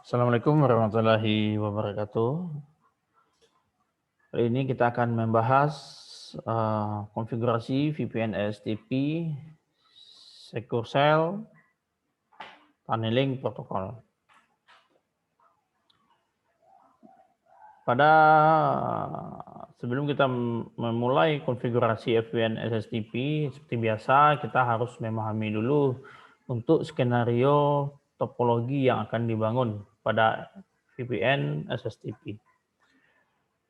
Assalamualaikum warahmatullahi wabarakatuh. Hari ini kita akan membahas konfigurasi VPN STP, Secure Shell, Tunneling Protocol. Sebelum kita memulai konfigurasi VPN SSTP, seperti biasa kita harus memahami dulu untuk skenario topologi yang akan dibangun pada VPN SSTP.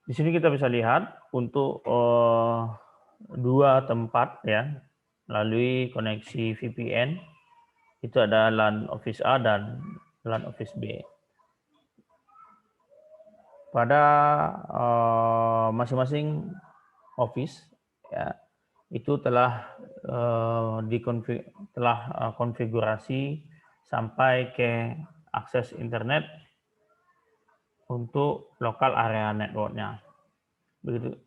Di sini kita bisa lihat untuk dua tempat ya melalui koneksi VPN, itu ada LAN Office A dan LAN Office B. Pada masing-masing office ya, itu telah konfigurasi sampai ke akses internet untuk lokal area networknya. Begitu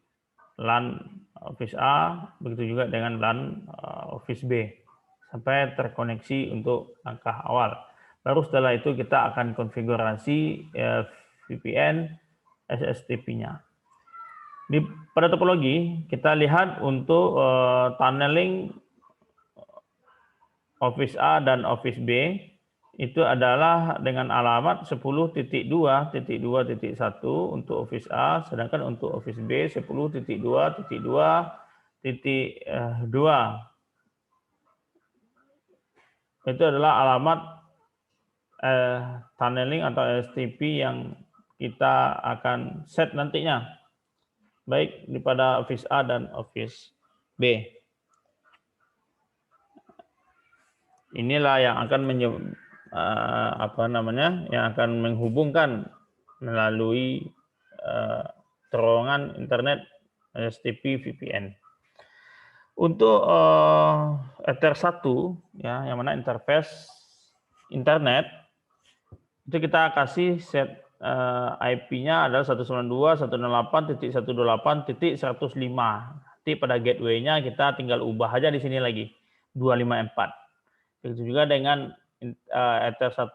LAN Office A, begitu juga dengan LAN Office B, sampai terkoneksi untuk langkah awal. Baru setelah itu kita akan konfigurasi VPN SSTP-nya. Pada topologi kita lihat untuk tunneling Office A dan Office B itu adalah dengan alamat 10.2.2.1 untuk Office A, sedangkan untuk Office B 10.2.2.2. Itu adalah alamat tunneling atau STP yang kita akan set nantinya, baik pada Office A dan Office B. Inilah yang akan yang akan menghubungkan melalui terowongan internet STP VPN. Untuk Ether 1 ya, yang mana interface internet itu kita kasih set IP-nya adalah 192.168.128.105. Nanti pada gateway-nya kita tinggal ubah aja di sini lagi 254. Begitu juga dengan Ether 1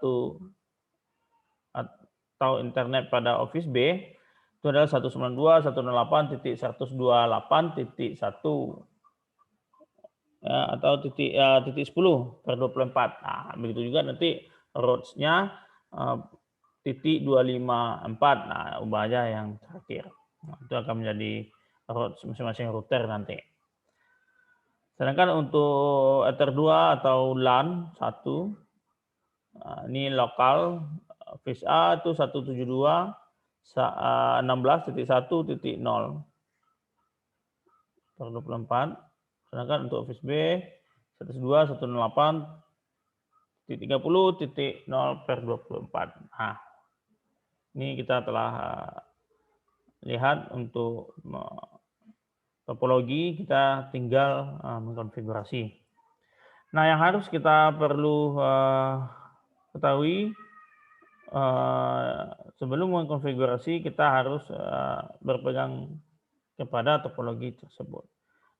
atau internet pada Office B itu adalah 192.168.128.1 ya, atau titik 10/24. Nah, begitu juga nanti routes-nya titik 254. Nah, ubah aja yang terakhir. Nah, itu akan menjadi routes masing-masing router nanti. Sedangkan untuk Ether 2 atau LAN 1, ini lokal Office A itu 172.16.1.0/24. Sedangkan untuk Office B 192.168.30.0/24. Nah, ini kita telah lihat untuk topologi, kita tinggal mengkonfigurasi. Nah, yang harus kita perlu ketahui sebelum mengkonfigurasi kita harus berpegang kepada topologi tersebut.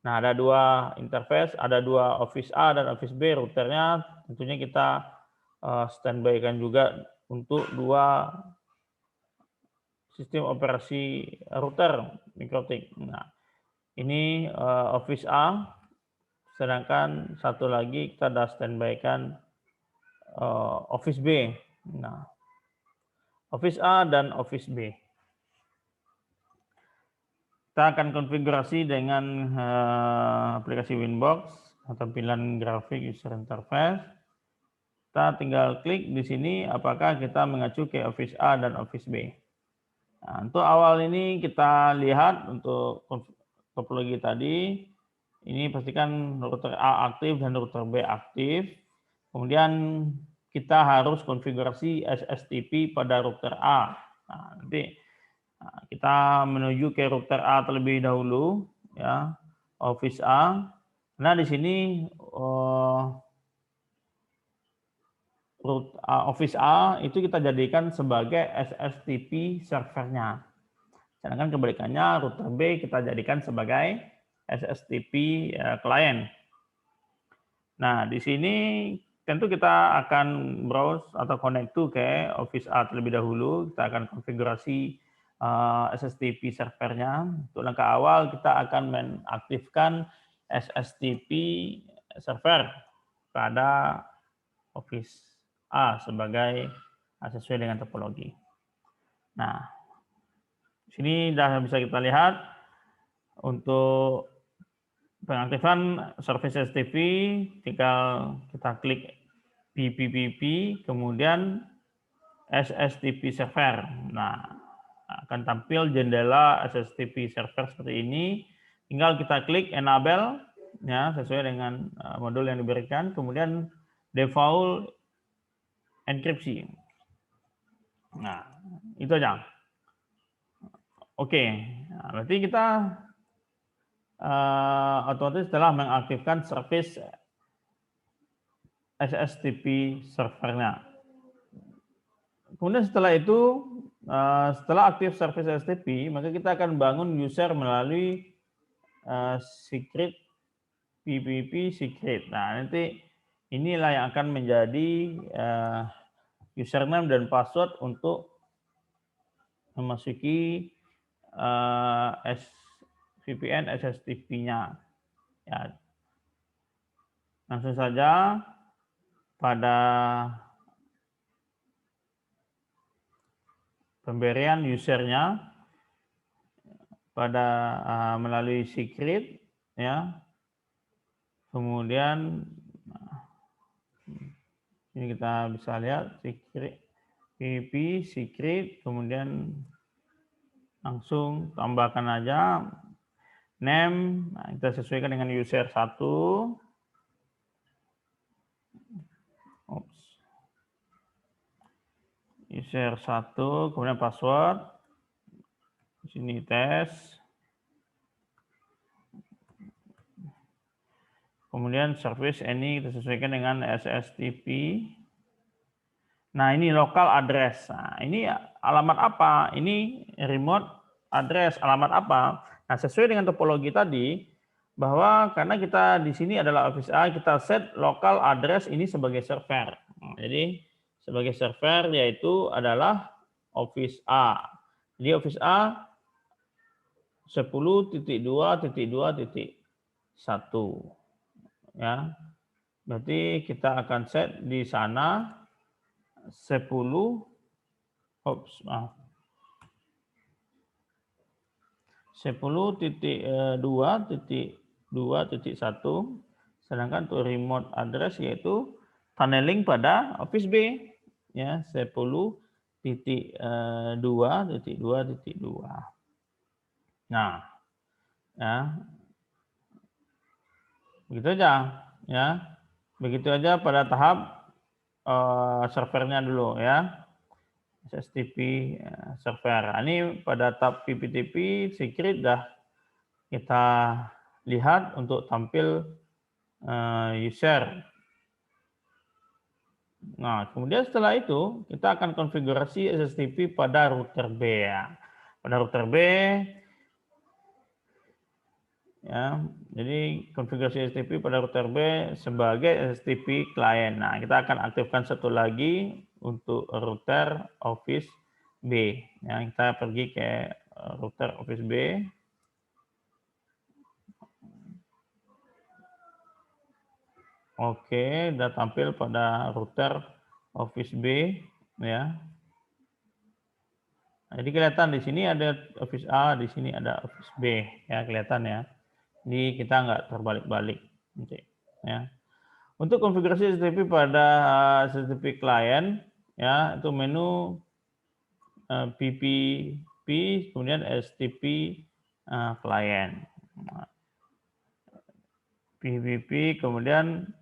Nah, ada dua interface, ada dua Office A dan Office B routernya. Tentunya kita standby-kan juga untuk dua sistem operasi router MikroTik. Nah, ini Office A, sedangkan satu lagi kita sudah standby-kan Office B. Nah, Office A dan Office B. Kita akan konfigurasi dengan aplikasi Winbox, tampilan grafik user interface. Kita tinggal klik di sini apakah kita mengacu ke Office A dan Office B. Nah, untuk awal ini kita lihat untuk topologi tadi, ini pastikan router A aktif dan router B aktif. Kemudian kita harus konfigurasi SSTP pada router A. Nah, nanti kita menuju ke router A terlebih dahulu, ya, Office A. Nah, di sini Office A itu kita jadikan sebagai SSTP servernya. Sedangkan kebalikannya router B kita jadikan sebagai SSTP client. Nah, di sini tentu kita akan browse atau connect to ke Office A terlebih dahulu. Kita akan konfigurasi SSTP servernya. Untuk langkah awal kita akan mengaktifkan SSTP server pada Office A sesuai dengan topologi. Nah, sini sudah bisa kita lihat untuk pengaktifan service SSTP, tinggal kita klik PPPP, kemudian SSTP server. Nah, akan tampil jendela SSTP server seperti ini. Tinggal kita klik enable, ya, sesuai dengan modul yang diberikan. Kemudian default enkripsi. Nah, itu aja. Oke, nah, berarti kita otomatis telah mengaktifkan service SSTP servernya. Kemudian setelah itu, setelah aktif service SSTP, maka kita akan bangun user melalui secret PPP secret. Nah, nanti inilah yang akan menjadi username dan password untuk memasuki VPN SSTP-nya. Ya. Langsung saja pada pemberian usernya pada melalui secret, ya. Kemudian ini kita bisa lihat secret PPP secret, kemudian langsung tambahkan aja name. Nah, kita sesuaikan dengan user 1. User 1, kemudian password. Di sini tes. Kemudian service ini kita sesuaikan dengan SSTP. Nah, ini local address. Nah, ini alamat apa? Ini remote address. Alamat apa? Nah, sesuai dengan topologi tadi, bahwa karena kita di sini adalah Office A, kita set local address ini sebagai server. Nah, jadi sebagai server yaitu adalah Office A. Jadi Office A 10.2.2.1. Ya. Berarti kita akan set di sana 10.2.2.1, sedangkan untuk remote address yaitu tunneling pada Office B, ya, 10.2.2.2. Nah, ya, begitu aja, ya, begitu aja pada tahap servernya dulu, ya. SSTP server. Ini pada tab PPTP secret dah kita lihat untuk tampil user. Nah, kemudian setelah itu kita akan konfigurasi SSTP pada router B, ya. Pada router B, ya. Jadi konfigurasi SSTP pada router B sebagai SSTP client. Nah, kita akan aktifkan satu lagi untuk router Office B. Ya, kita pergi ke router Office B. Oke, sudah tampil pada router Office B, ya. Nah, jadi kelihatan di sini ada Office A, di sini ada Office B, ya, kelihatan ya. Jadi kita nggak terbalik-balik, ya. Untuk konfigurasi SSTP pada SSTP client, ya, itu menu PPP, kemudian STP client. PPP, kemudian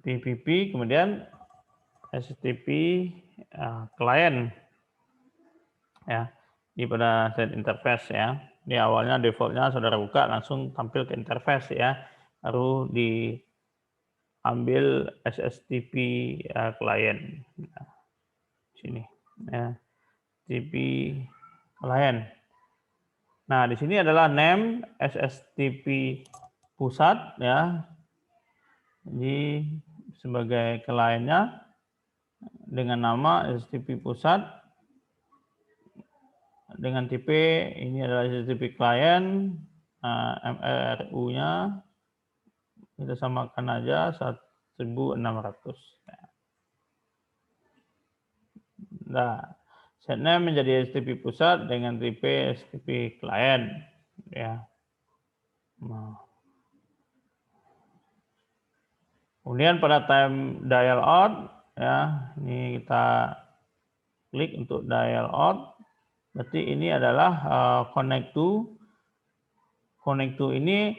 PPP, kemudian STP client, ya. Di pada set interface, ya. Ini awalnya defaultnya saudara buka langsung tampil ke interface, ya. Baru diambil SSTP client. Nah, sini, ya. SSTP client. Nah, di sini adalah name SSTP pusat ya. Jadi sebagai kliennya dengan nama SSTP pusat dengan tipe ini adalah SSTP klien, MRU-nya kita samakan aja 1600. Nah, setname menjadi SSTP pusat dengan tipe SSTP klien ya. Nah. Kemudian pada time dial out ya, ini kita klik untuk dial out. Berarti ini adalah connect to ini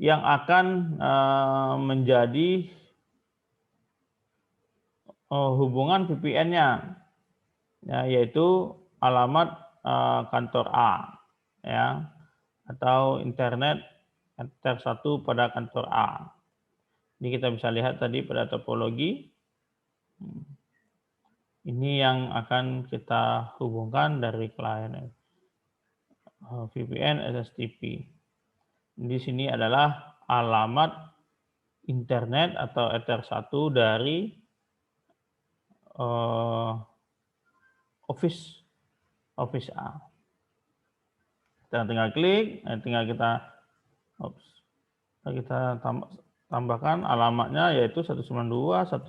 yang akan menjadi hubungan VPN-nya, ya, yaitu alamat kantor A, ya, atau internet enter 1 pada kantor A. Ini kita bisa lihat tadi pada topologi. Ini yang akan kita hubungkan dari klien VPN SSTP. Di sini adalah alamat internet atau Ether 1 dari Office A. Kita tinggal klik, tinggal kita tambahkan alamatnya yaitu 192.168.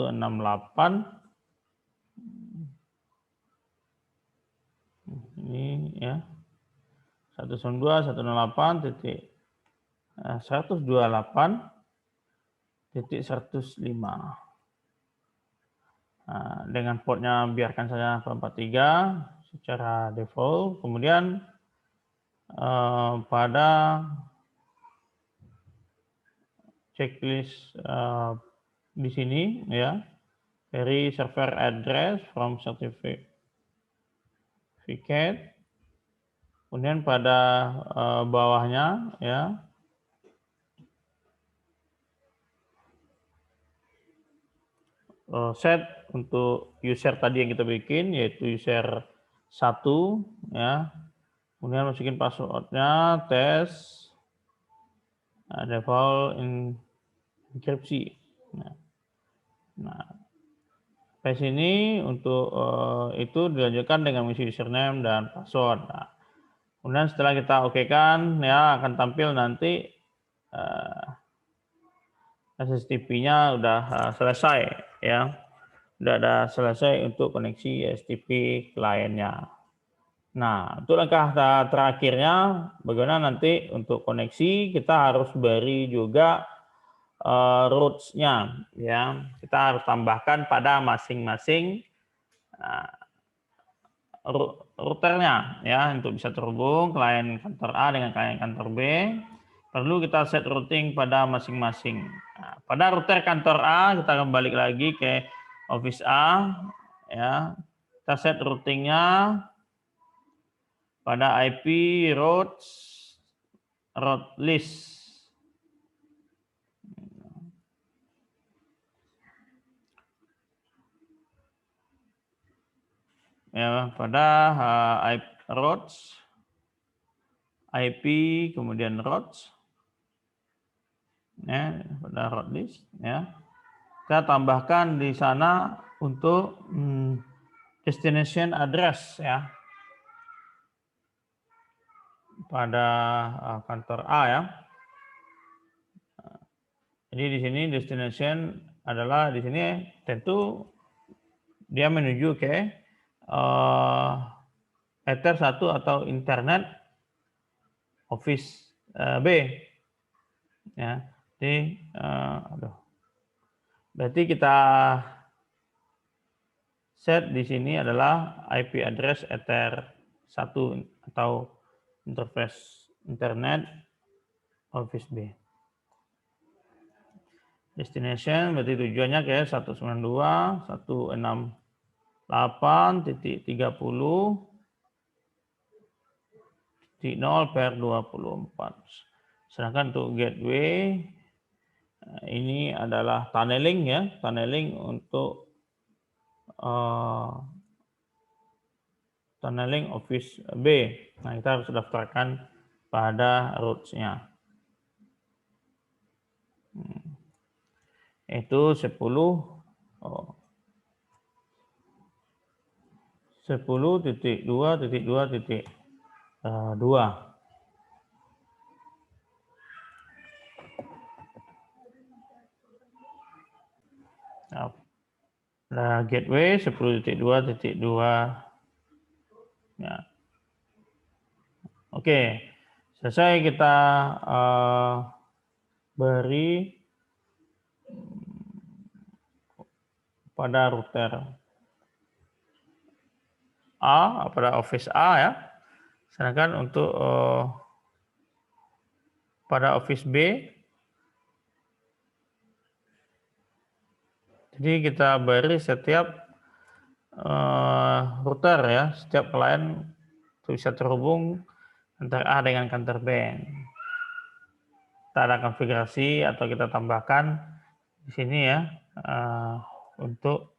Ini ya 192.128.128.105. Nah, dengan portnya biarkan saja 443 secara default. Kemudian pada checklist di sini ya, dari server address from certificate. Kemudian pada bawahnya ya set untuk user tadi yang kita bikin yaitu user 1 ya. Kemudian masukin passwordnya tes default enkripsi. Nah, di sini untuk itu dilanjutkan dengan mengisi username dan password. Nah, kemudian setelah kita okekan ya akan tampil nanti SSTP-nya udah selesai ya. Udah ada selesai untuk koneksi SSTP kliennya. Nah, untuk langkah terakhirnya bagaimana nanti untuk koneksi kita harus beri juga routes-nya ya. Kita harus tambahkan pada masing-masing routernya ya untuk bisa terhubung klien kantor A dengan klien kantor B. Perlu kita set routing pada masing-masing. Nah, pada router kantor A kita kembali lagi ke Office A ya. Kita set routingnya pada IP route list. Ya, pada routes IP kemudian routes ya, pada route list ya. Kita tambahkan di sana untuk destination address ya. Pada kantor A ya. Jadi di sini destination adalah di sini tentu dia menuju ke Ether 1 atau internet Office B ya. Jadi berarti kita set di sini adalah IP address Ether 1 atau interface internet Office B. Destination berarti tujuannya ke 192.168.0/24. Sedangkan untuk gateway ini adalah tunneling ya, tunneling untuk tunneling Office B. Nah, kita harus daftarkan pada roots-nya. Itu 10.2.2.2. Nah, gateway 10.2.2. Ya. Oke, selesai kita beri pada router A, pada office A ya. Sedangkan untuk pada office B, jadi kita beri setiap router ya, setiap klien bisa terhubung antara A dengan kantor bank. Kita ada konfigurasi atau kita tambahkan di sini ya, untuk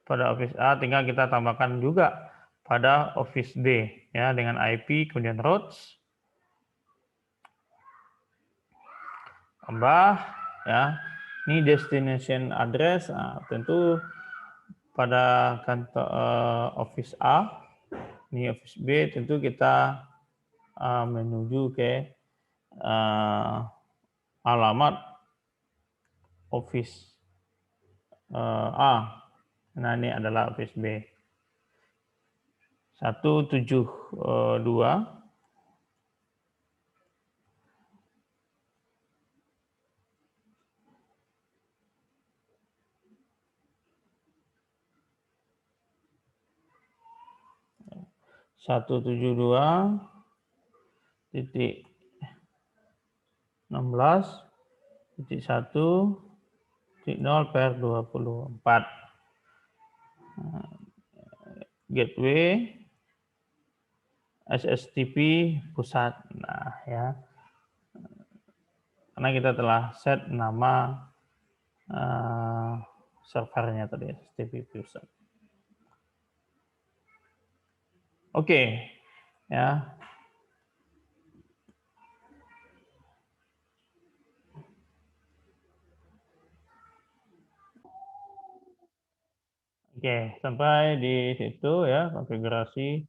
pada office A tinggal kita tambahkan juga pada office B ya, dengan IP kemudian routes, tambah ya. Ini destination address. Nah, tentu pada kantor office A, ini office B, tentu kita menuju ke alamat office A. Nah, ini adalah office B. 172 172.16.1.0/24. Gateway SSTP pusat. Nah, ya. Karena kita telah set nama servernya tadi SSTP pusat. Oke, ya. Oke, sampai di situ ya konfigurasi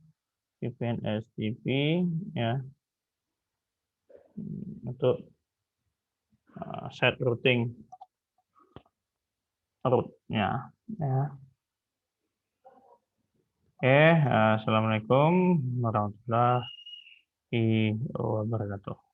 VPN STP ya untuk set routing route-nya ya. Oke, assalamualaikum warahmatullahi wabarakatuh.